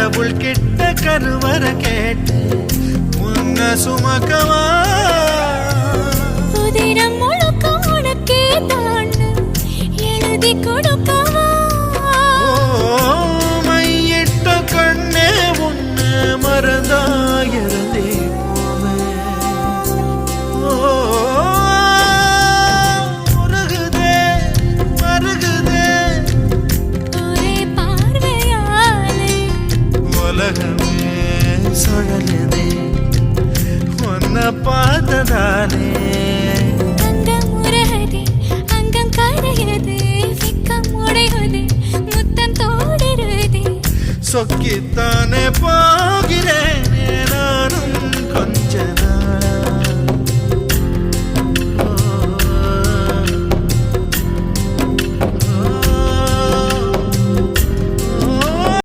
கடவுள் கிட்ட கருவற கேட்டு முன்ன சுமக்கவா உதிரம் முழுக்க உனக்கே தான் எழுதி கொடுக்கவா மையிட்ட கண்ணே உன்னை மறந்தாயிருந்தே மருகுதே மருகுதே ஒரே பார்வையாலே உலகமே சுழலுதே உன்னை பார்த்ததாலே அங்கம் உருகுதே அங்கம் கரையுதே வெக்கம் உடையுதே முத்தம் தோடுருதே சொக்கித்தானே போகிறேனே நானும் கொஞ்சம்